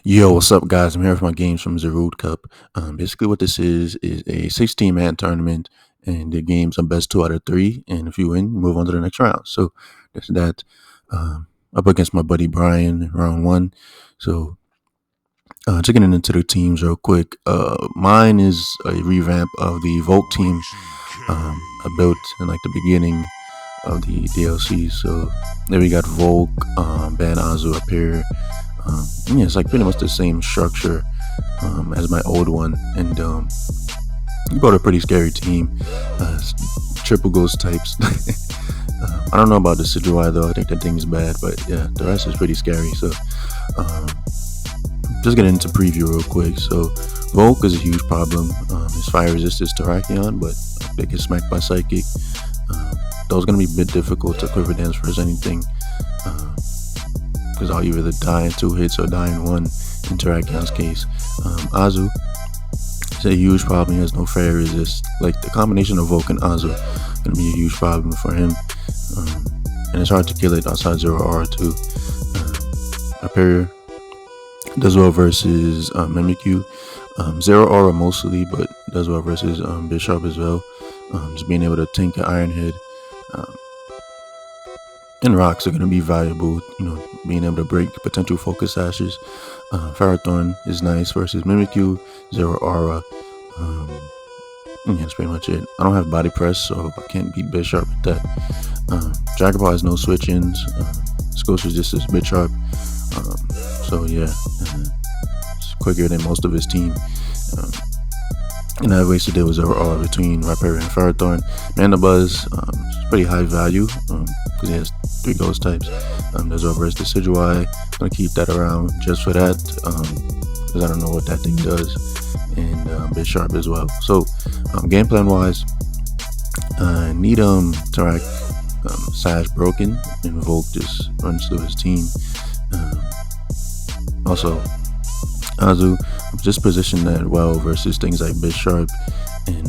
Yo, what's up, guys? I'm here with my games from Zarude Cup. Basically, what this is a 16-man tournament, and the games are best 2 out of 3. And if you win, you move on to the next round. So that's that. Up against my buddy Brian, in round one. So just getting into the teams real quick. Mine is a revamp of the Volk team I built in like the beginning of the DLC. So there we got Volk, Ban Azu up here. Yeah, it's like pretty much the same structure as my old one, and you brought a pretty scary team. Triple ghost types. I don't know about the Sidui though. I think that thing is bad, but yeah, the rest is pretty scary. So just getting into preview real quick. So Volk is a huge problem. His fire resist is Terrakion, but they get smacked by Psychic. Those gonna be a bit difficult to quiver dance versus anything. Because I'll either die in 2 hits or die in 1 in Terrakion's case. Azu is a huge problem. He has no fire resist. Like the combination of Volk and Azu is going to be a huge problem for him. And it's hard to kill it outside 0R too. Hyperior does well versus Mimikyu. 0R mostly, but does well versus Bishop as well. Just being able to tank an Iron Head. And rocks are going to be valuable, being able to break potential focus ashes. Ferrothorn is nice versus Mimikyu, Zero Aura. Yeah, that's pretty much it. I don't have body press, so I can't beat Bishop with that. Dragapult has no switch-ins. Scope resistance is Bishop. So yeah, it's quicker than most of his team. And I wasted it with Zero Aura between Rhyperior and Ferrothorn. Mandibuzz is pretty high value because he has 3 ghost types. There's over Decidueye. I'm gonna keep that around just for that because I don't know what that thing does. And Bit Sharp as well. So game plan wise, I need Tarak Sash broken, and Volk just runs through his team. Also Azu just positioned that well versus things like Bit Sharp, and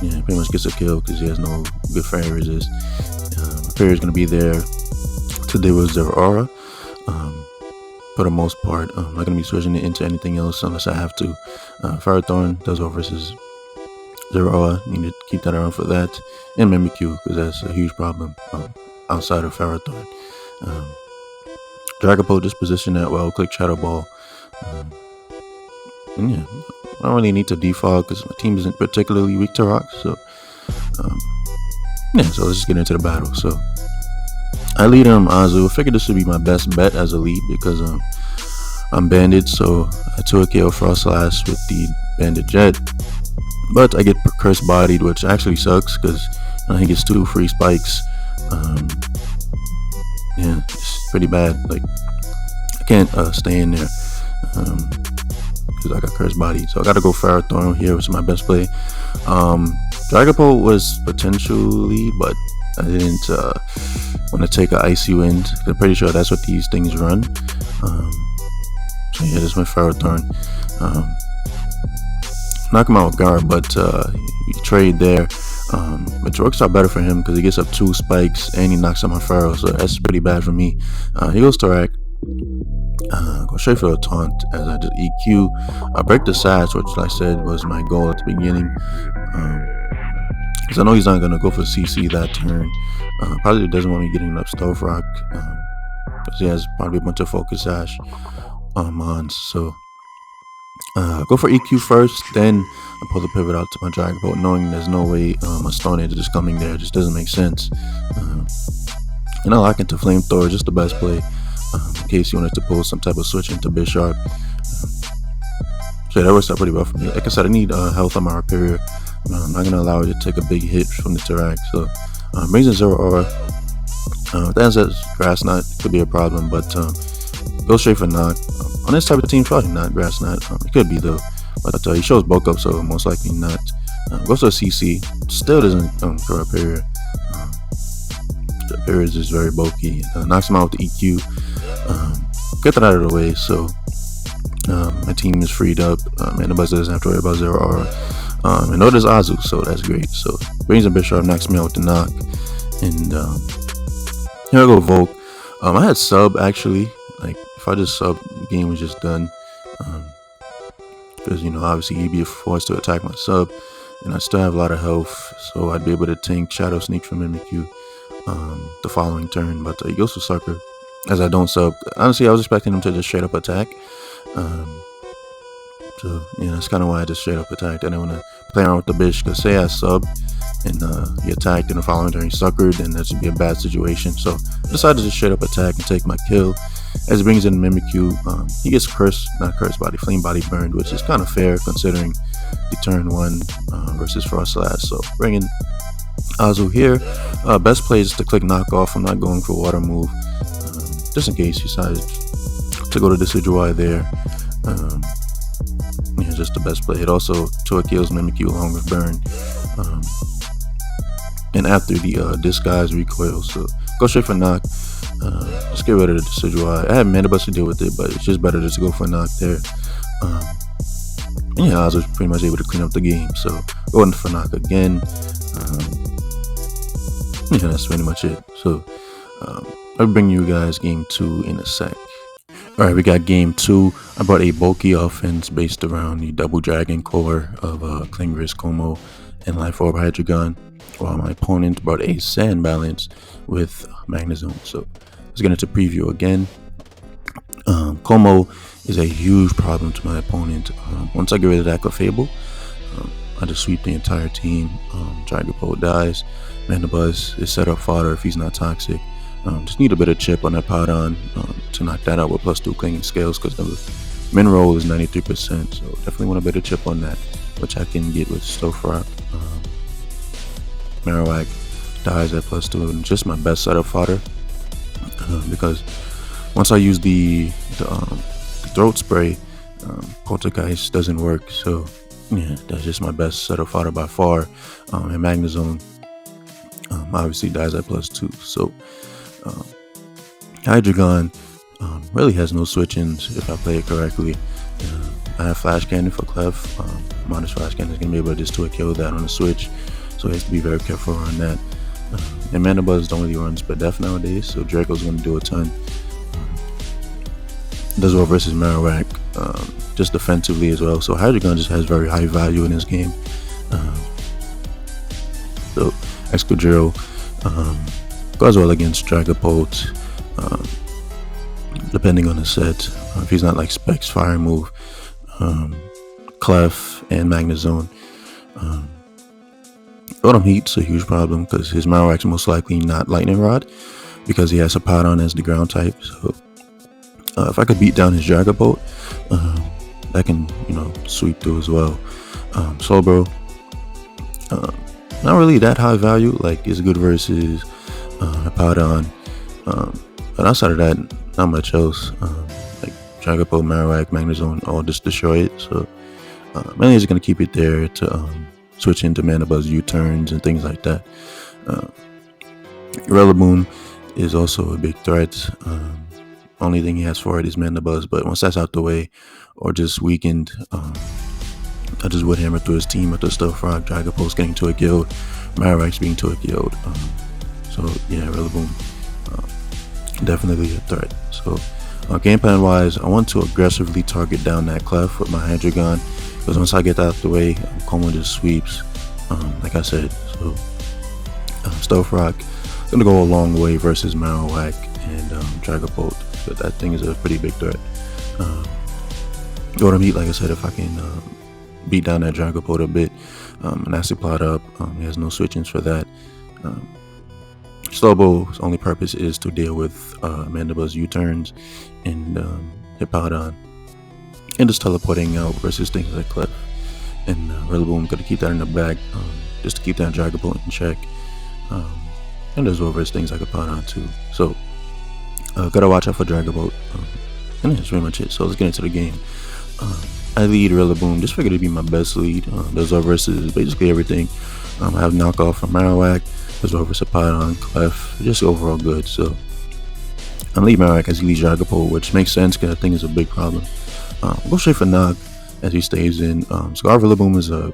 yeah, pretty much gets a kill because he has no good fire resist. Hyperior is going to be there to deal with Zero Aura. For the most part, I'm not going to be switching it into anything else unless I have to. Ferrothorn does well versus Zero Aura. Need to keep that around for that. And Mimikyu, because that's a huge problem outside of Ferrothorn. Dragapult just positioned that well. Click Shadow Ball. And yeah, I don't really need to defog because my team isn't particularly weak to rocks. So yeah, so let's just get into the battle. So I lead Azu. I figured this would be my best bet as a lead because I'm banded, so I took KO Frost Slash with the banded jet. But I get curse bodied, which actually sucks because he gets 2 free spikes. Yeah, it's pretty bad. Like I can't stay in there because I got curse bodied. So I got to go Ferrothorn here, which is my best play. Dragapult was potentially, but I didn't want to take an Icy Wind. I'm pretty sure that's what these things run. So yeah, this went Ferrothorn. Knock him out with guard, but you trade there. Which works out better for him because he gets up 2 spikes and he knocks out my Pharaoh, so that's pretty bad for me. He goes Tarak. Go straight for the taunt as I just EQ. I break the Sash, which like I said was my goal at the beginning. Because I know he's not going to go for CC that turn. Probably doesn't want me getting up Stealth Rock. Because he has probably a bunch of Focus Sash mons. So go for EQ first, then I pull the pivot out to my Dragapult, knowing there's no way a Stone Edge is just coming there. It just doesn't make sense. And I lock into Flamethrower, just the best play. In case you wanted to pull some type of switch into Bishop. So yeah, that works out pretty well for me. Like I said, I need health on my Hyperior. I'm not going to allow it to take a big hit from the Tarak. So brings in Zero Aura. That says Grass Knot could be a problem, but go straight for Knock. On this type of team, probably not Grass Knot. It could be though, but he shows bulk up, so most likely not. Goes to a CC. Still doesn't for Hyperior. Hyperior is just very bulky. Knocks him out with the EQ. Get that out of the way, so my team is freed up. Mandibuzz doesn't have to worry about Zero Aura. And no, there's Azu, so that's great. So brings in Bishop, knocks me out with the knock. And here I go Volk. I had sub actually. Like if if I just sub, the game was just done. Because, obviously he'd be forced to attack my sub, and I still have a lot of health, so I'd be able to tank Shadow Sneak from Mimikyu the following turn. But he goes for Sucker, as I don't sub. Honestly, I was expecting him to just straight up attack. So, that's kind of why I just straight up attacked. I didn't want to play around with the bitch, because say I sub and he attacked in the following turn he suckered, then that should be a bad situation. So I decided to just straight up attack and take my kill. As it brings in Mimikyu, he gets flame body burned, which is kind of fair considering the turn 1 versus Frost Slash. So bringing Azu here. Best play is to click knockoff. I'm not going for water move, just in case he decides to go to Decidueye there. Just the best play. It also kills Mimikyu along with burn. And after the disguise recoil, so go straight for knock. Let's get rid of the Decidueye. I have Mandibus to deal with it, but it's just better just to go for knock there. I was pretty much able to clean up the game. So going for knock again. That's pretty much it. So I'll bring you guys game 2 in a sec. Alright, we got game 2. I brought a bulky offense based around the double dragon core of Klingris, Como, and Life Orb Hydreigon, while my opponent brought a sand balance with Magnezone. So let's get into preview again. Como is a huge problem to my opponent. Once I get rid of that Clefable, I just sweep the entire team. Dragapult dies. Mandibuzz is set up fodder if he's not toxic. Just need a bit of chip on that Powdon to knock that out with +2 clinging scales, because the min roll is 93%, so definitely want a bit of chip on that, which I can get with Stonerock. Marowak dies at +2, and just my best setup fodder, because once I use the throat spray, Poltergeist doesn't work, so that's just my best setup fodder by far. And Magnezone obviously dies at +2, so Hydreigon really has no switch-ins if I play it correctly. I have Flash Cannon for Clef. Modest Flash Cannon is going to be able to just kill that on the switch, so he has to be very careful around that. And Mandibuzz don't really run Spadef nowadays, so Draco's going to do a ton. Does well versus Marowak, just defensively as well, so Hydreigon just has very high value in this game. So Excadrill goes well against Dragapult, depending on the set. If he's not like Specs Fire move, Clef and Magnezone. Rotom Heat's a huge problem because his Marowak's most likely not Lightning Rod because he has a Powdon as the ground type. So if I could beat down his Dragapult, that can sweep through as well. Slowbro, not really that high value. Like it's good versus Powdon, but outside of that, not much else. Like Dragapult, Marowak, Magnezone, all just destroy it. So mainly just gonna keep it there to switch into Mandibuzz U-turns and things like that. Rillaboom is also a big threat. Only thing he has for it is Mandibuzz, but once that's out the way or just weakened, I just would hammer through his team with the Stonerock. Dragapult's getting to a guild, Marowak's being to a guild. So yeah, Rillaboom definitely a threat. So game plan wise, I want to aggressively target down that Clef with my Hydreigon, because once I get that out the way, Como just sweeps, like I said. So Stonerock gonna go a long way versus Marowak and Dragapult, but that thing is a pretty big threat. Rotom Heat, like I said, if I can beat down that Dragapult a bit, and actually plot up, he has no switch-ins for that. Slowbro's only purpose is to deal with Mandibuzz U-turns and hit Powdon, and just teleporting out versus things like Clef. And Rillaboom gotta keep that in the bag, just to keep that Dragapult in check. And as well versus things like a Powdon too. So gotta watch out for Dragapult. And that's pretty much it. So let's get into the game. I lead Rillaboom, just figured it'd be my best lead. Does well versus basically everything. I have knockoff from Marowak, does well versus Powdon, Clef, just overall good. So I'm lead Marowak as he leads Dragapult, which makes sense because I think it's a big problem. Go straight for knock as he stays in. Scar Rillaboom is a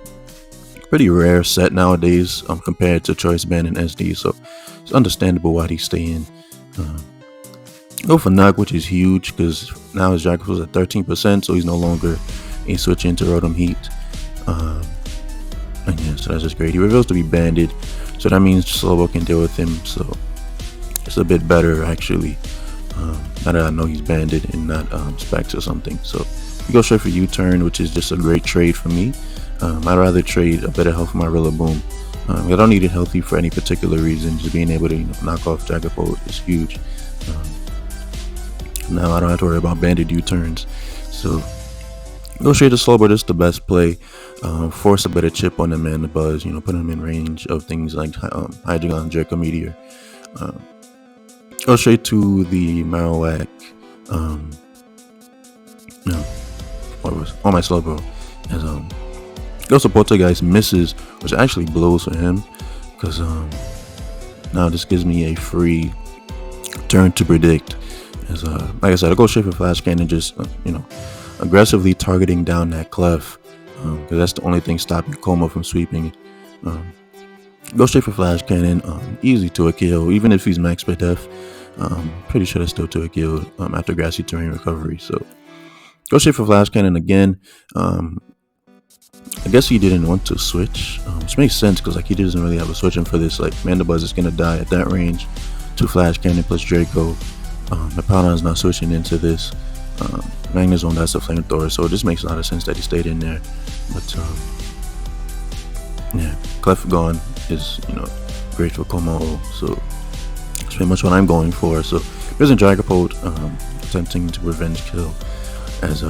pretty rare set nowadays compared to Choice Band and SD, so it's understandable why he's staying. Go for knock, which is huge because now his Dragapult's at 13%, so he's no longer a switch into Rotom Heat. And yeah, so that's just great. He reveals to be banded, so that means Slowbro can deal with him, so it's a bit better actually. Now that I know he's banded and not Specs or something. So we go straight for U-turn, which is just a great trade for me. I'd rather trade a better health for my Rillaboom. I don't need it healthy for any particular reason. Just being able to knock off Dragapult is huge. Now I don't have to worry about banded U-turns. So go straight to Slowbro, just the best play. Force a better chip on him and the Buzz, put him in range of things like Hydreigon, Draco Meteor. Go straight to the Marowak. What was on my Slowbro? As goes to Poltergeist, misses, which actually blows for him, because now this gives me a free turn to predict. As like I said, I go straight for Flash Cannon, just aggressively targeting down that clef, because that's the only thing stopping Coma from sweeping. Go straight for Flash Cannon, easy to a kill, even if he's max per def. Pretty sure that's still to a kill after Grassy Terrain recovery. So go straight for Flash Cannon again. I guess he didn't want to switch, which makes sense because he doesn't really have a switching for this. Mandibuzz is gonna die at that range. 2 Flash Cannon plus Draco. Meowthion's not switching into this. Magnezone, that's a flamethrower, so it just makes a lot of sense that he stayed in there. But yeah, Clef gone is great for Komo, so that's pretty much what I'm going for. So there's a Dragapult attempting to revenge kill, as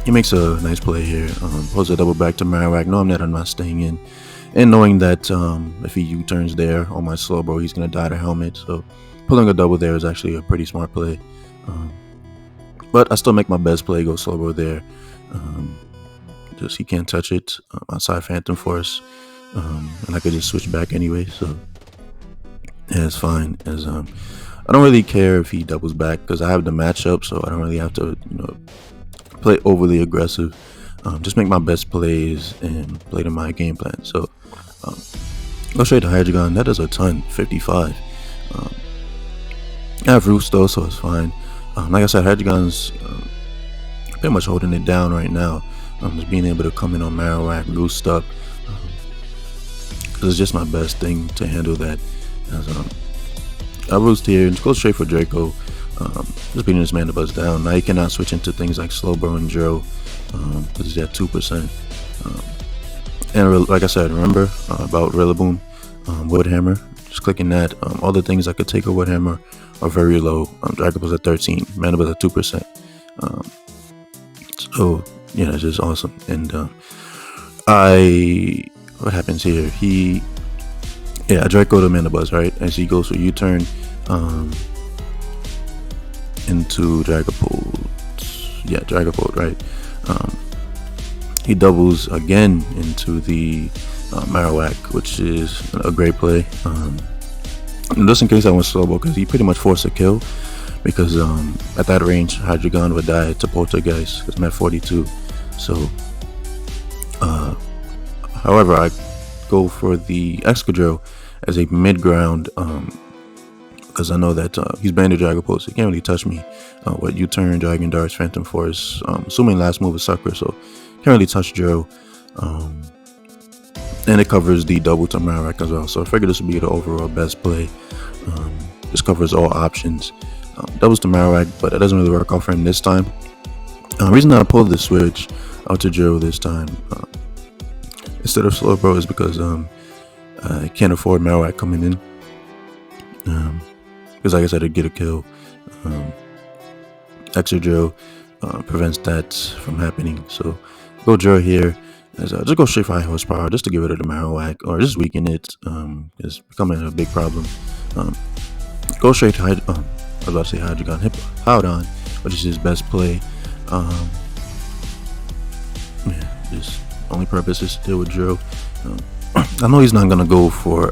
he makes a nice play here. Pulls a double back to Marowak, knowing that I'm not staying in, and knowing that if he U-turns there on my Slowbro, he's gonna die to helmet. So pulling a double there is actually a pretty smart play. But I still make my best play, go Slowbro there. Just he can't touch it outside Phantom Force, and I could just switch back anyway. So yeah, it's fine. As I don't really care if he doubles back because I have the matchup, so I don't really have to play overly aggressive. Just make my best plays and play to my game plan. So go straight to Hydreigon. That does a ton, 55. I have Roost though, so it's fine. Like I said, Hydreigon's pretty much holding it down right now. Just being able to come in on Marowak, Roost up, because it's just my best thing to handle that. As I Roost here and just go straight for Draco. Just beating this Mandibuzz down. Now you cannot switch into things like Slowbro and Dro, because he's at 2%. And like I said, remember about Rillaboom, Wood Hammer. Just clicking that. All the things I could take a Wood Hammer are very low. Dragapult's at 13, Mandibuzz at 2%. So yeah, it's just awesome. And what happens here? Draco to Mandibuzz, right? As he goes for U-turn into Dragapult. Yeah, Dragapult, right? He doubles again into the Marowak, which is a great play. Just in case I went Slowbro, because he pretty much forced a kill, because at that range Hydreigon would die to Poltergeist because I'm at 42. So however, I go for the Excadrill as a mid-ground, because I know that he's banded Dragapult, so he can't really touch me. What U-turn, Dragon Darts, Phantom Force, assuming last move is Sucker, so can't really touch Dro. And it covers the double to Marowak as well, so I figured this would be the overall best play. This covers all options. Doubles to Marowak, but it doesn't really work out for him this time. The reason I pulled the switch out to Dro this time instead of Slowbro is because I can't afford Marowak coming in. Because like I said, I'd get a kill. Excadrill prevents that from happening. So go Dro here. Just go straight for high horsepower just to get rid of the Marowak or just weaken it. It's becoming a big problem. Go straight to I was about to say Hydreigon, Hippowdon, which is his best play. His only purpose is to deal with Dro. I know he's not gonna go for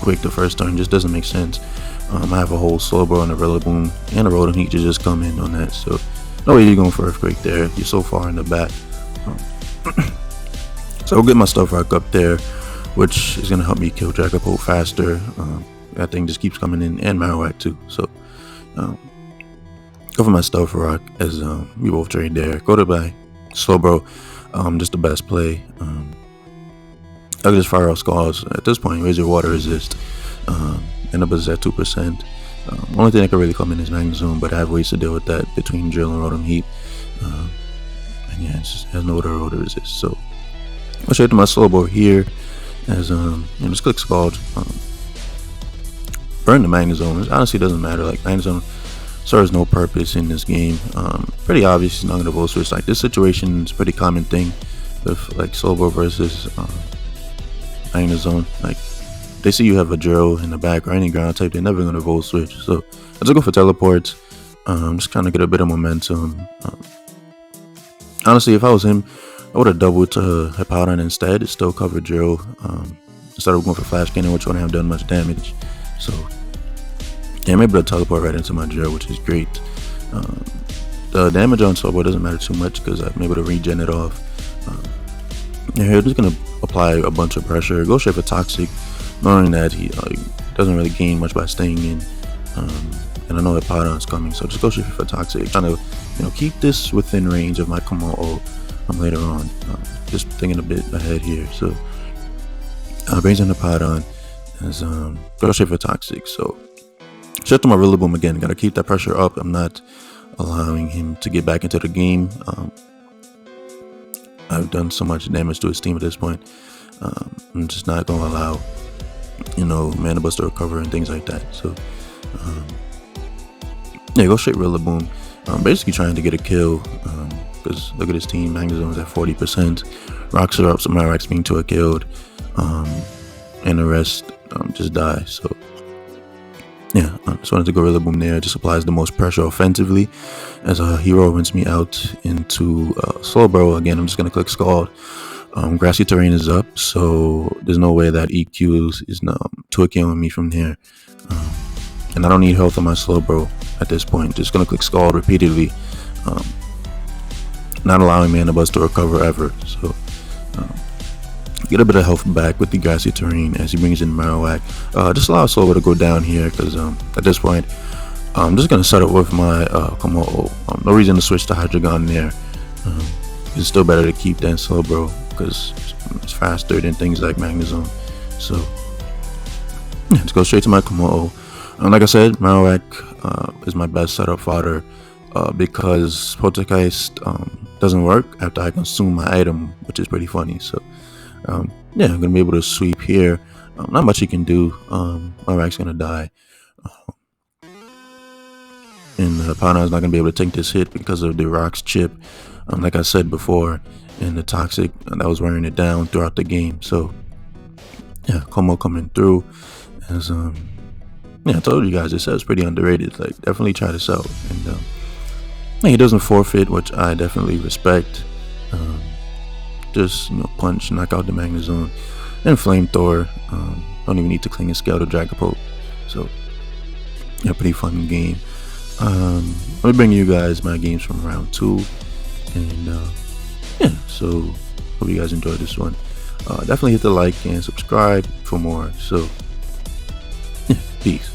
quick the first turn, just doesn't make sense. I have a whole Slowbro and a Rillaboom and a Rotom Heat to just come in on that, so no way you're going for Earthquake there. You're so far in the back. So I'll get my stuff rock up there, which is gonna help me kill Dragapult faster. That thing just keeps coming in, and Marowak too. So Go for my Stealth Rock as we both trade there. Go to buy Slowbro, just the best play. I could just fire off Skulls. At this point, raise your water resist. End up is at 2%. Only thing that could really come in is Magnezone, but I have ways to deal with that between Drill and Rotom Heat. And yeah, it just has no water resist. So I'll straight to my Slowbro here as just click Scald. Burn the Magnezone. It honestly doesn't matter. Like, Magnezone serves no purpose in this game. Pretty obvious he's not gonna Volt Switch. Like, this situation is a pretty common thing with like Slowbro versus Magnezone. Like, they see you have a drill in the back or any ground type, they're never gonna Volt Switch. So I just go for teleports. Just kind of get a bit of momentum. Honestly, if I was him, I would have doubled to Hippowdon instead. It still covered drill. Instead of going for Flash Cannon, which wouldn't have done much damage. So yeah, I'm able to teleport right into my drill, which is great. The damage on Slowbro doesn't matter too much because I'm able to regen it off. Here, I'm just gonna apply a bunch of pressure. Go straight for Toxic, knowing that he doesn't really gain much by staying in. And I know that Hippowdon's coming, so just go straight for Toxic. Trying to keep this within range of my Komodo later on. Just thinking a bit ahead here. So brings in Hippowdon as go straight for Toxic. So shift to my Rillaboom again. Gotta keep that pressure up. I'm not allowing him to get back into the game. I've done so much damage to his team at this point. I'm just not gonna allow, Mana Burst to recover and things like that. So yeah, go straight Rillaboom. Basically trying to get a kill. Because look at his team. Magnezone's at 40%. Rocks are up, so Marowak's being 2 killed. And the rest just die. So yeah, I just wanted to go Rillaboom there. It just applies the most pressure offensively as a hero runs me out into Slowbro. Again, I'm just going to click Scald. Grassy terrain is up, so there's no way that EQ is 2 killing me from here. And I don't need health on my Slowbro at this point. Just going to click Scald repeatedly. Not allowing Mana Buzz to recover ever. So get a bit of health back with the grassy terrain as he brings in Marowak. Just allow Slowbro to go down here because at this point I'm just going to set it with my Komodo. No reason to switch to Hydreigon there. It's still better to keep than Slowbro because it's faster than things like Magnezone. So yeah, let's go straight to my Komodo. Like I said, Marowak is my best setup fodder because Poltergeist doesn't work after I consume my item, which is pretty funny. So yeah, I'm gonna be able to sweep here. Not much he can do. Marowak's gonna die, and Hippowdon's not gonna be able to take this hit because of the Rocks chip. Like I said before, and the Toxic that was wearing it down throughout the game. So yeah, Como coming through as yeah, I told you guys this is pretty underrated. Like, definitely try this out. And he doesn't forfeit, which I definitely respect. Just punch, knock out the Magnezone, and Flamethrower. Don't even need to cling and scale to Dragapult. So yeah, pretty fun game. Let me bring you guys my games from round 2, and yeah. So hope you guys enjoyed this one. Definitely hit the like and subscribe for more. So yeah, peace.